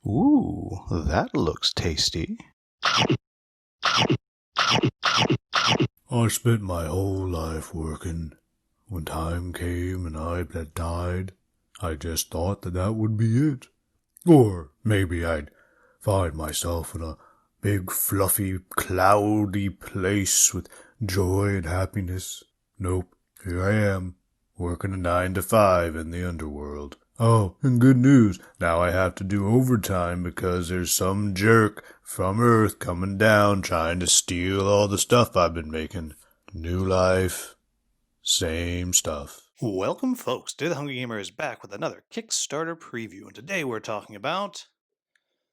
Ooh, that looks tasty. I spent my whole life working. When time came and I had died, I just thought that would be it. Or maybe I'd find myself in a big, fluffy, cloudy place with joy and happiness. Nope, here I am, working a 9 to 5 in the underworld. Oh, and good news, now I have to do overtime because there's some jerk from Earth coming down trying to steal all the stuff I've been making. New life, same stuff. Welcome, folks. Today the Hungry Gamer is back with another Kickstarter preview, and today we're talking about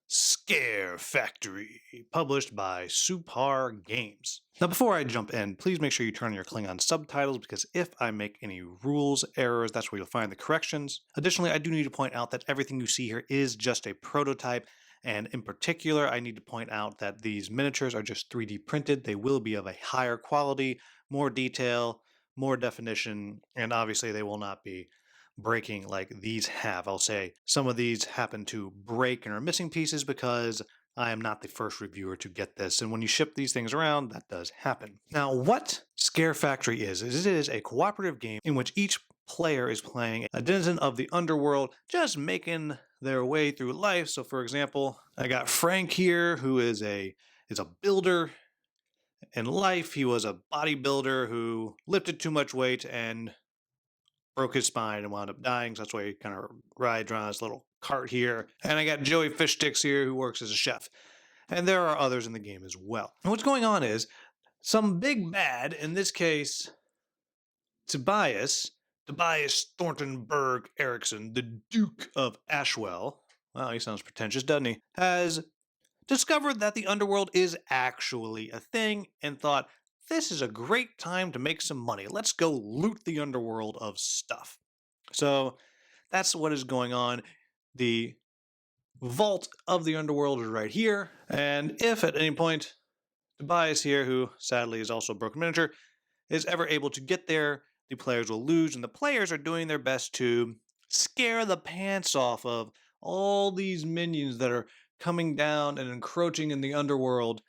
Scare Factory, published by Supar Games. Now, before I jump in, please make sure you turn on your Klingon subtitles, because if I make any rules errors, that's where you'll find the corrections. Additionally, I do need to point out that everything you see here is just a prototype, and in particular, I need to point out that these miniatures are just 3D printed. They will be of a higher quality, more detail, more definition, and obviously they will not be breaking like these have. I'll say some of these happen to break and are missing pieces because I am not the first reviewer to get this. And when you ship these things around, that does happen. Now, what Scare Factory is it is a cooperative game in which each player is playing a denizen of the underworld, just making their way through life. So for example, I got Frank here, who is a builder. In life, he was a bodybuilder who lifted too much weight and broke his spine and wound up dying. So that's why he kind of rides around his little cart here. And I got Joey Fishsticks here, who works as a chef. And there are others in the game as well. And what's going on is some big bad, in this case, Tobias Thorntonberg Erickson, the Duke of Ashwell. Wow, he sounds pretentious, doesn't he? Has discovered that the underworld is actually a thing and thought, this is a great time to make some money. Let's go loot the underworld of stuff. So that's what is going on. The vault of the underworld is right here. And if at any point Tobias here, who sadly is also a broken miniature, is ever able to get there, the players will lose. And the players are doing their best to scare the pants off of all these minions that are coming down and encroaching in the underworld,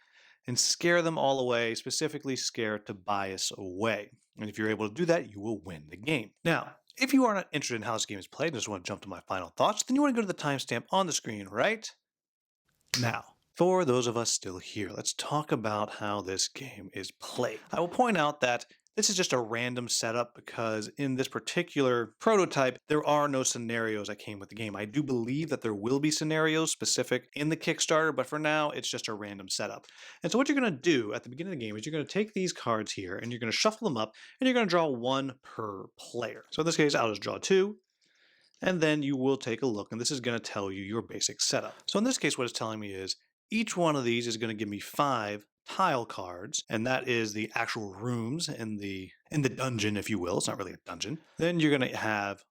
and scare them all away, specifically scare Tobias away. And if you're able to do that, you will win the game. Now, if you are not interested in how this game is played and just want to jump to my final thoughts, then you want to go to the timestamp on the screen right now. For those of us still here, let's talk about how this game is played. I will point out that this is just a random setup because in this particular prototype, there are no scenarios that came with the game. I do believe that there will be scenarios specific in the Kickstarter, but for now, it's just a random setup. And so what you're going to do at the beginning of the game is you're going to take these cards here and you're going to shuffle them up and you're going to draw one per player. So in this case, I'll just draw two. And then you will take a look, and this is going to tell you your basic setup. So in this case, what it's telling me is each one of these is going to give me 5 tile cards, and that is the actual rooms in the dungeon, if you will. It's not really a dungeon. Then you're going to have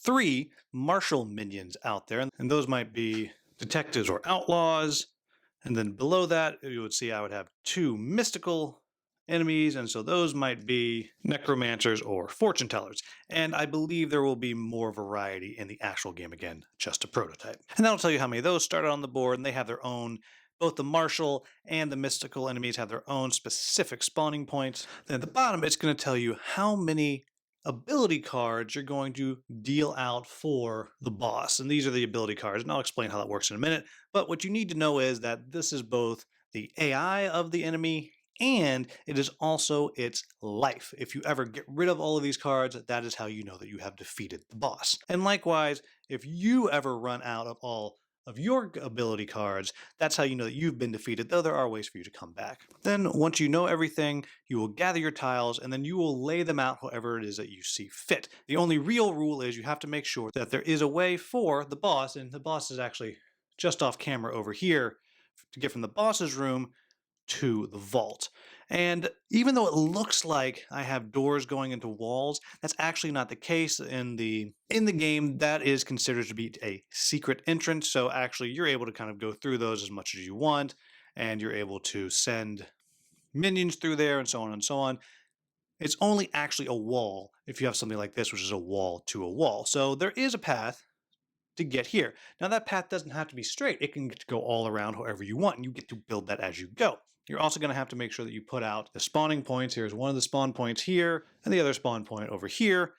3 martial minions out there, and those might be detectives or outlaws. And then below that, you would see I would have 2 mystical enemies, and so those might be necromancers or fortune tellers. And I believe there will be more variety in the actual game, again, just a prototype. And that'll tell you how many of those started on the board, and they have their own, both the martial and the mystical enemies have their own specific spawning points. Then at the bottom, it's going to tell you how many ability cards you're going to deal out for the boss. And these are the ability cards, and I'll explain how that works in a minute. But what you need to know is that this is both the AI of the enemy and it is also its life. If you ever get rid of all of these cards, that is how you know that you have defeated the boss. And likewise, if you ever run out of all of your ability cards, that's how you know that you've been defeated, though there are ways for you to come back. Then once you know everything, you will gather your tiles and then you will lay them out however it is that you see fit. The only real rule is you have to make sure that there is a way for the boss, and the boss is actually just off camera over here, to get from the boss's room to the vault. And even though it looks like I have doors going into walls, that's actually not the case. In the game, that is considered to be a secret entrance. So actually you're able to kind of go through those as much as you want, and you're able to send minions through there and so on and so on. It's only actually a wall if you have something like this, which is a wall to a wall. So there is a path to get here. Now that path doesn't have to be straight. It can go all around however you want, and you get to build that as you go. You're also going to have to make sure that you put out the spawning points. Here's one of the spawn points here, and the other spawn point over here.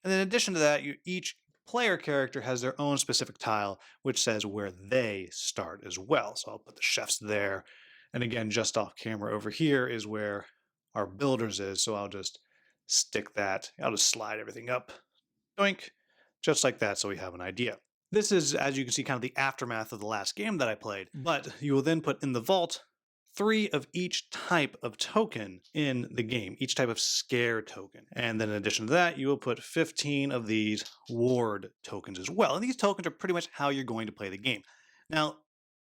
And then in addition to that, each player character has their own specific tile, which says where they start as well. So I'll put the chefs there. And again, just off camera over here is where our builders is. So I'll just stick that. I'll just slide everything up. Doink. Just like that, so we have an idea. This is, as you can see, kind of the aftermath of the last game that I played. But you will then put in the vault 3 of each type of token in the game, each type of scare token. And then in addition to that, you will put 15 of these ward tokens as well. And these tokens are pretty much how you're going to play the game. Now,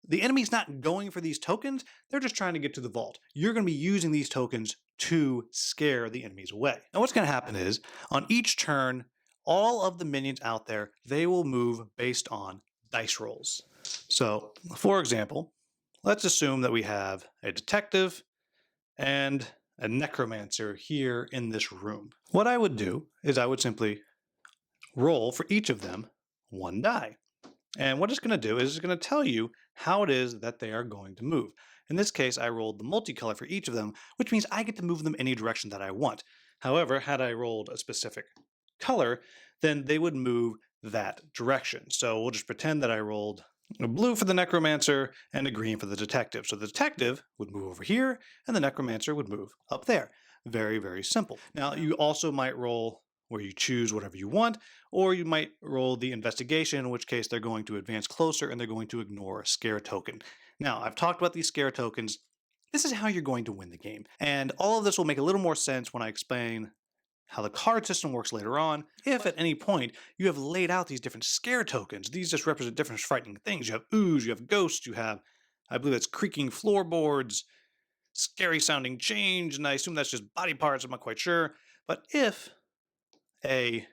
the enemy's not going for these tokens, they're just trying to get to the vault. You're going to be using these tokens to scare the enemies away. Now what's going to happen is, on each turn, all of the minions out there, they will move based on dice rolls. So, for example, let's assume that we have a detective and a necromancer here in this room. What I would do is I would simply roll for each of them 1 die. And what it's going to do is it's going to tell you how it is that they are going to move. In this case, I rolled the multicolor for each of them, which means I get to move them any direction that I want. However, had I rolled a specific color, then they would move that direction. So we'll just pretend that I rolled a blue for the necromancer and a green for the detective. So the detective would move over here and the necromancer would move up there. Very, very simple. Now you also might roll where you choose whatever you want, or you might roll the investigation, in which case they're going to advance closer and they're going to ignore a scare token. Now, I've talked about these scare tokens. This is how you're going to win the game. And all of this will make a little more sense when I explain how the card system works later on. If at any point you have laid out these different scare tokens, these just represent different frightening things. You have ooze, you have ghosts, you have, I believe that's creaking floorboards, scary sounding change, and I assume that's just body parts, I'm not quite sure. But if a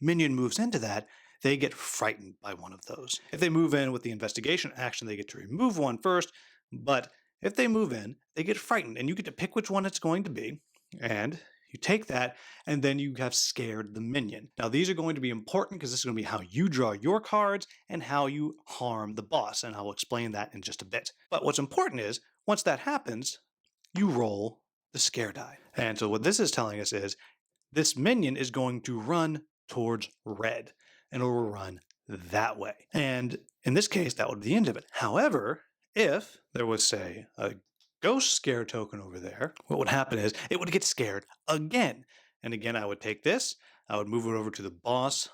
minion moves into that, they get frightened by one of those. If they move in with the investigation action, they get to remove one first, but if they move in, they get frightened, and you get to pick which one it's going to be, and you take that, and then you have scared the minion. Now, these are going to be important because this is going to be how you draw your cards and how you harm the boss, and I'll explain that in just a bit. But what's important is, once that happens, you roll the scare die. And so what this is telling us is, this minion is going to run towards red, and it will run that way. And in this case, that would be the end of it. However, if there was, say, a ghost scare token over there, what would happen is it would get scared again. And again, I would take this, I would move it over to the boss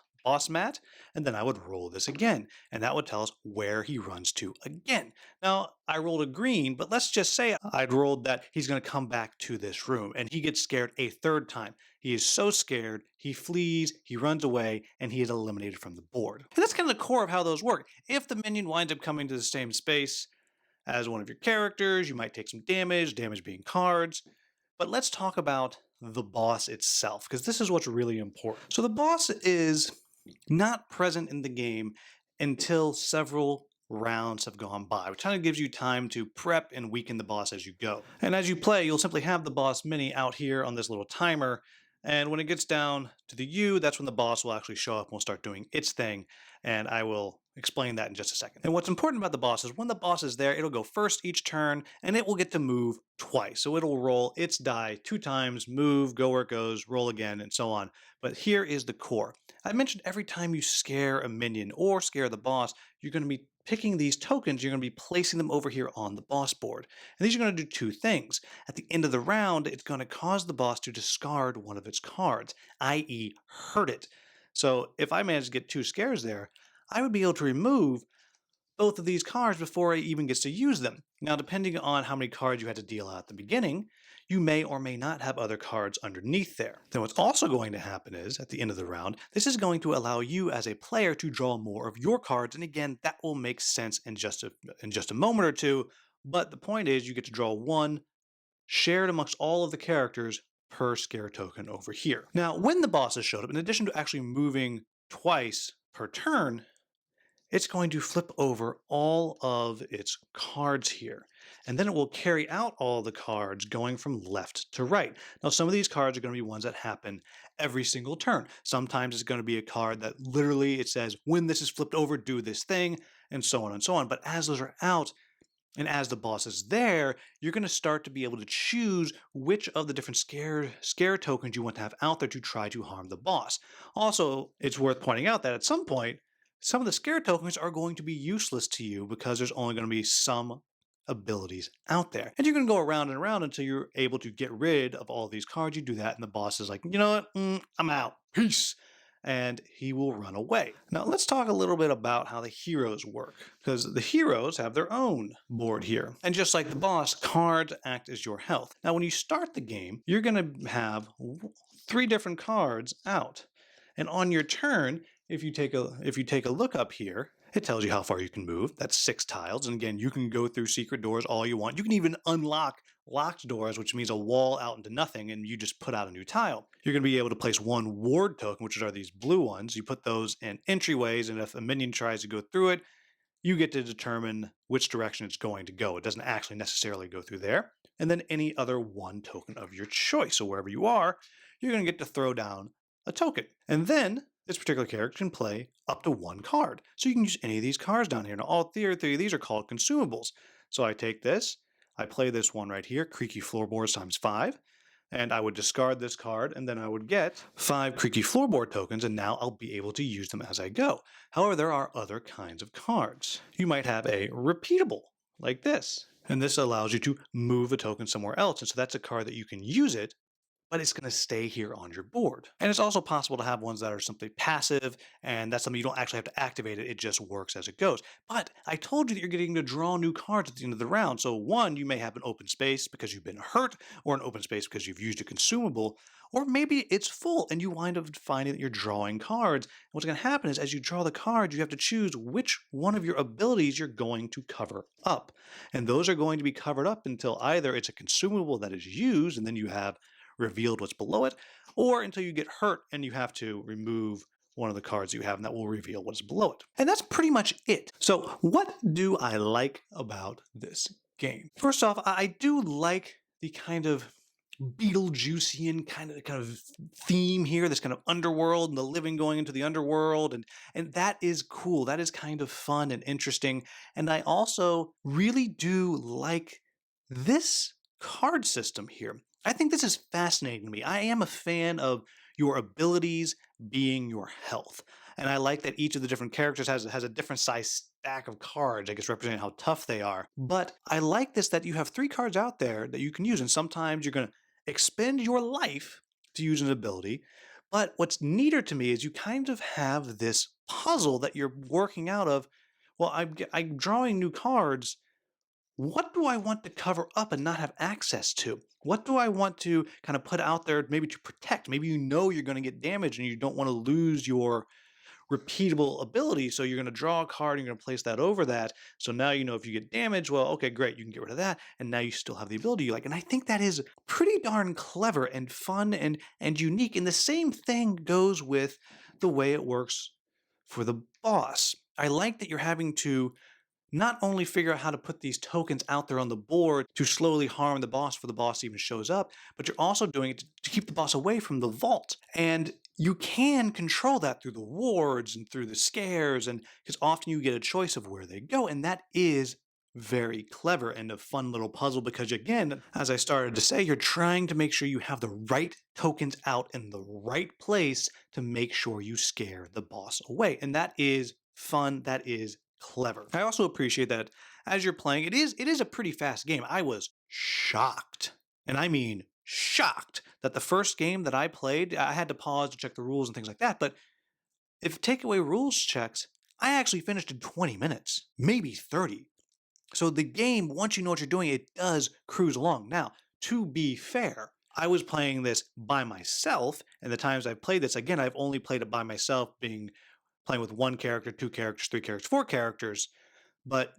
mat, and then I would roll this again. And that would tell us where he runs to again. Now, I rolled a green, but let's just say I'd rolled that he's going to come back to this room, and he gets scared a 3rd time. He is so scared, he flees, he runs away, and he is eliminated from the board. And that's kind of the core of how those work. If the minion winds up coming to the same space as one of your characters, you might take some damage being cards. But let's talk about the boss itself, because this is what's really important. So the boss is not present in the game until several rounds have gone by, which kind of gives you time to prep and weaken the boss as you go. And as you play, you'll simply have the boss mini out here on this little timer, and when it gets down to the U, that's when the boss will actually show up and will start doing its thing, and I will explain that in just a second. And what's important about the boss is when the boss is there, it'll go first each turn, and it will get to move twice. So it'll roll its die 2 times, move, go where it goes, roll again, and so on. But here is the core. I mentioned every time you scare a minion or scare the boss, you're going to be picking these tokens, you're going to be placing them over here on the boss board. And these are going to do 2 things. At the end of the round, it's going to cause the boss to discard one of its cards, i.e. hurt it. So if I manage to get 2 scares there, I would be able to remove both of these cards before it even gets to use them. Now, depending on how many cards you had to deal out at the beginning, you may or may not have other cards underneath there. Then what's also going to happen is, at the end of the round, this is going to allow you as a player to draw more of your cards, and again, that will make sense in just a moment or two, but the point is you get to draw 1 shared amongst all of the characters per scare token over here. Now, when the bosses showed up, in addition to actually moving twice per turn, it's going to flip over all of its cards here. And then it will carry out all the cards going from left to right. Now, some of these cards are going to be ones that happen every single turn. Sometimes it's going to be a card that literally it says, when this is flipped over, do this thing, and so on and so on. But as those are out, and as the boss is there, you're going to start to be able to choose which of the different scare tokens you want to have out there to try to harm the boss. Also, it's worth pointing out that at some point, some of the scare tokens are going to be useless to you because there's only going to be some abilities out there. And you're going to go around and around until you're able to get rid of all these cards. You do that, and the boss is like, you know what? I'm out. Peace. And he will run away. Now, let's talk a little bit about how the heroes work, because the heroes have their own board here. And just like the boss, cards act as your health. Now, when you start the game, you're going to have 3 different cards out. And on your turn, if you take a look up here, it tells you how far you can move. That's 6 tiles. And again, you can go through secret doors all you want. You can even unlock locked doors, which means a wall out into nothing, and you just put out a new tile. You're going to be able to place 1 ward token, which are these blue ones. You put those in entryways, and if a minion tries to go through it, you get to determine which direction it's going to go. It doesn't actually necessarily go through there. And then any other 1 token of your choice. So wherever you are, you're going to get to throw down a token. And then this particular character can play up to 1 card. So you can use any of these cards down here. Now, all 3 of these are called consumables. So I take this, I play this one right here, Creaky Floorboards times 5, and I would discard this card, and then I would get 5 Creaky Floorboard tokens, and now I'll be able to use them as I go. However, there are other kinds of cards. You might have a repeatable, like this, and this allows you to move a token somewhere else, and so that's a card that you can use it, but it's going to stay here on your board. And it's also possible to have ones that are simply passive, and that's something you don't actually have to activate it, it just works as it goes. But I told you that you're getting to draw new cards at the end of the round, so one, you may have an open space because you've been hurt, or an open space because you've used a consumable, or maybe it's full and you wind up finding that you're drawing cards. And what's going to happen is as you draw the cards, you have to choose which one of your abilities you're going to cover up. And those are going to be covered up until either it's a consumable that is used, and then you have revealed what's below it, or until you get hurt and you have to remove one of the cards you have, and that will reveal what's below it. And that's pretty much it. So what do I like about this game? First off, I do like the kind of Beetlejuicean kind of theme here, this kind of underworld and the living going into the underworld, and that is cool. That is kind of fun and interesting. And I also really do like this card system here. I think this is fascinating to me. I am a fan of your abilities being your health. And I like that each of the different characters has a different size stack of cards, I guess representing how tough they are. But I like this that you have 3 cards out there that you can use, and sometimes you're going to expend your life to use an ability. But what's neater to me is you kind of have this puzzle that you're working out of, well, I'm drawing new cards. What do I want to cover up and not have access to? What do I want to kind of put out there maybe to protect? Maybe you know you're going to get damaged and you don't want to lose your repeatable ability. So you're going to draw a card and you're going to place that over that. So now you know if you get damaged, well, okay, great, you can get rid of that. And now you still have the ability you like. And I think that is pretty darn clever and fun and unique. And the same thing goes with the way it works for the boss. I like that you're having to not only figure out how to put these tokens out there on the board to slowly harm the boss before the boss even shows up, but you're also doing it to keep the boss away from the vault. And you can control that through the wards and through the scares, and because often you get a choice of where they go, and that is very clever and a fun little puzzle because, again, as I started to say, you're trying to make sure you have the right tokens out in the right place to make sure you scare the boss away. And that is fun. That is clever. I also appreciate that as you're playing, it is a pretty fast game. I was shocked, and I mean shocked, that the first game that I played, I had to pause to check the rules and things like that, but if take away rules checks, I actually finished in 20 minutes, maybe 30. So the game, once you know what you're doing, it does cruise along. Now, to be fair, I was playing this by myself, and the times I've played this, again, I've only played it by myself, playing with 1 character, 2 characters, 3 characters, 4 characters, but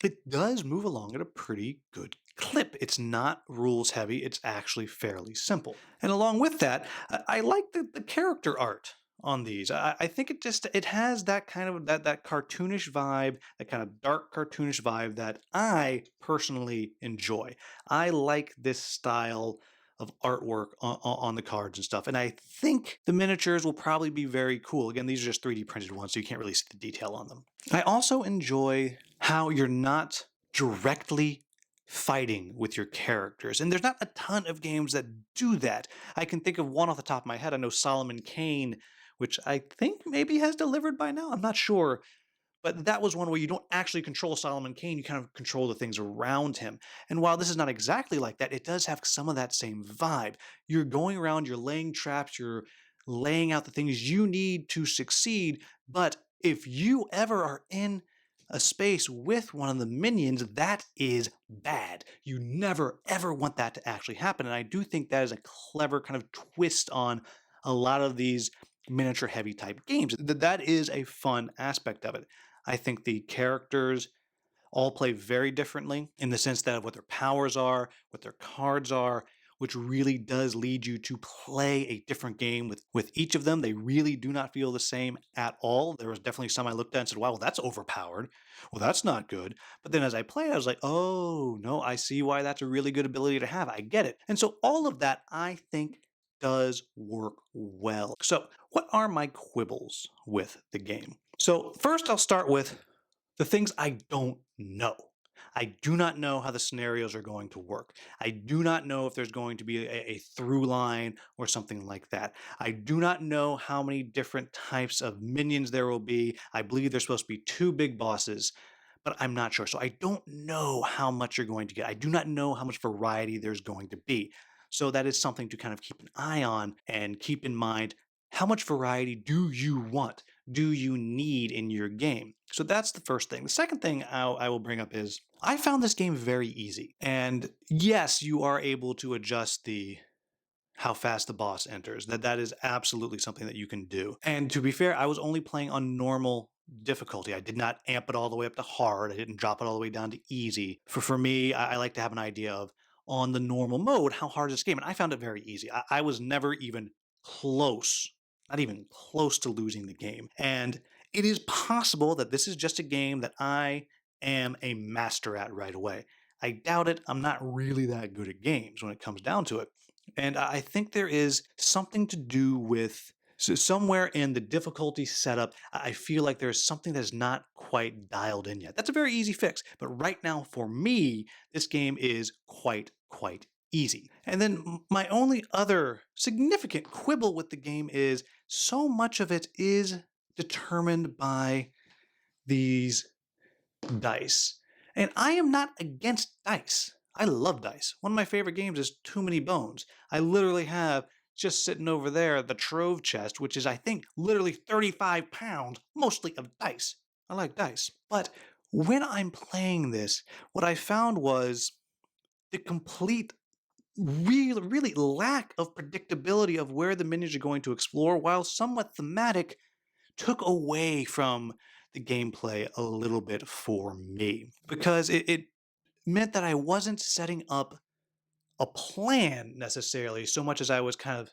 it does move along at a pretty good clip. It's not rules heavy, it's actually fairly simple. And along with that, I like the character art on these. I think it has that kind of that cartoonish vibe, that kind of dark cartoonish vibe that I personally enjoy. I like this style of artwork on the cards and stuff. And I think the miniatures will probably be very cool. Again, these are just 3D printed ones, so you can't really see the detail on them. I also enjoy how you're not directly fighting with your characters. And there's not a ton of games that do that. I can think of one off the top of my head. I know Solomon Kane, which I think maybe has delivered by now. I'm not sure. But that was one where you don't actually control Solomon Kane, you kind of control the things around him. And while this is not exactly like that, it does have some of that same vibe. You're going around, you're laying traps, you're laying out the things you need to succeed. But if you ever are in a space with one of the minions, that is bad. You never, ever want that to actually happen. And I do think that is a clever kind of twist on a lot of these miniature heavy type games. That is a fun aspect of it. I think the characters all play very differently in the sense that of what their powers are, what their cards are, which really does lead you to play a different game with each of them. They really do not feel the same at all. There was definitely some I looked at and said, wow, well, that's overpowered. Well, that's not good. But then as I played, I was like, oh, no, I see why that's a really good ability to have. I get it. And so all of that, I think, does work well. So, what are my quibbles with the game? So, first, I'll start with the things I don't know. I do not know how the scenarios are going to work. I do not know if there's going to be a through line or something like that. I do not know how many different types of minions there will be. I believe there's supposed to be 2 big bosses, but I'm not sure. So I don't know how much you're going to get. I do not know how much variety there's going to be. So that is something to kind of keep an eye on and keep in mind. How much variety do you want? Do you need in your game? So that's the first thing. The second thing I will bring up is I found this game very easy. And yes, you are able to adjust the how fast the boss enters. That is absolutely something that you can do. And to be fair, I was only playing on normal difficulty. I did not amp it all the way up to hard. I didn't drop it all the way down to easy. For me, I like to have an idea of on the normal mode, how hard is this game? And I found it very easy. I was never even close, not even close to losing the game. And it is possible that this is just a game that I am a master at right away. I doubt it. I'm not really that good at games when it comes down to it. And I think there is something to do with somewhere in the difficulty setup. I feel like there's something that's not quite dialed in yet. That's a very easy fix. But right now, for me, this game is quite easy. And then my only other significant quibble with the game is so much of it is determined by these dice. And I am not against dice. I love dice. One of my favorite games is Too Many Bones. I literally have just sitting over there the trove chest, which is, I think, literally 35 pounds, mostly of dice. I like dice. But when I'm playing this, what I found was the complete really lack of predictability of where the minions are going to explore, while somewhat thematic, took away from the gameplay a little bit for me because it meant that I wasn't setting up a plan necessarily so much as I was kind of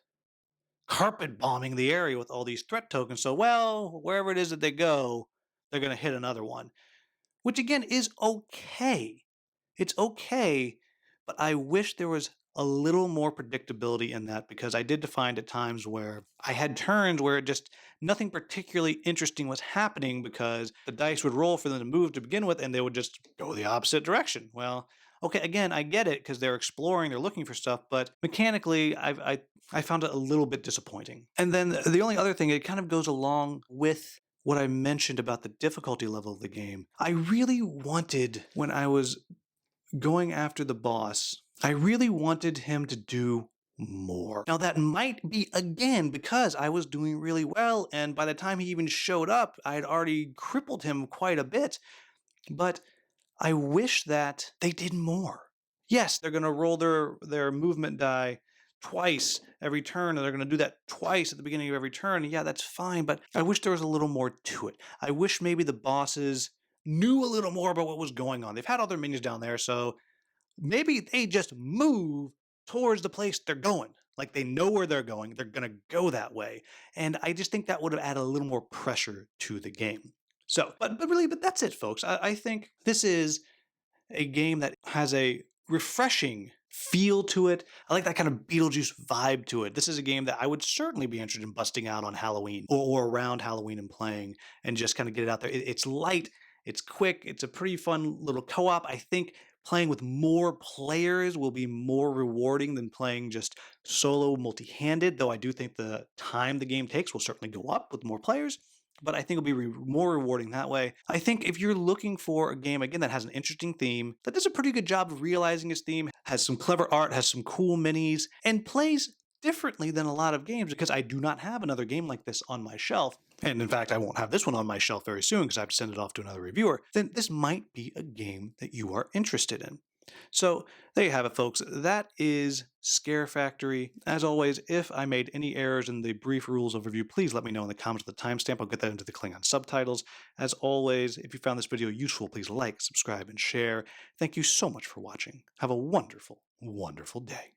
carpet bombing the area with all these threat tokens. So, well, wherever it is that they go, they're going to hit another one, which again is okay. It's okay, but I wish there was a little more predictability in that because I did find at times where I had turns where it just nothing particularly interesting was happening because the dice would roll for them to move to begin with and they would just go the opposite direction. Well, okay, again, I get it because they're exploring, they're looking for stuff, but mechanically, I found it a little bit disappointing. And then the only other thing, it kind of goes along with what I mentioned about the difficulty level of the game. I really wanted, when I was going after the boss, I really wanted him to do more. Now, that might be again because I was doing really well, and by the time he even showed up, I had already crippled him quite a bit. But I wish that they did more. Yes, they're going to roll their movement die twice every turn, and they're going to do that twice at the beginning of every turn. Yeah, that's fine, but I wish there was a little more to it. I wish maybe the bosses knew a little more about what was going on. They've had all their minions down there, so maybe they just move towards the place they're going. Like they know where they're going, they're going to go that way. And I just think that would have added a little more pressure to the game. So, but that's it, folks. I think this is a game that has a refreshing feel to it. I like that kind of Beetlejuice vibe to it. This is a game that I would certainly be interested in busting out on Halloween or around Halloween and playing and just kind of get it out there. It's light, it's quick, it's a pretty fun little co op. I think playing with more players will be more rewarding than playing just solo multi handed, though I do think the time the game takes will certainly go up with more players. But I think it'll be more rewarding that way. I think if you're looking for a game, again, that has an interesting theme, that does a pretty good job of realizing its theme, has some clever art, has some cool minis, and plays differently than a lot of games because I do not have another game like this on my shelf. And in fact, I won't have this one on my shelf very soon because I have to send it off to another reviewer. Then this might be a game that you are interested in. So there you have it, folks. That is Scare Factory. As always, if I made any errors in the brief rules overview, please let me know in the comments with the timestamp. I'll get that into the Klingon subtitles. As always, if you found this video useful, please like, subscribe, and share. Thank you so much for watching. Have a wonderful, wonderful day.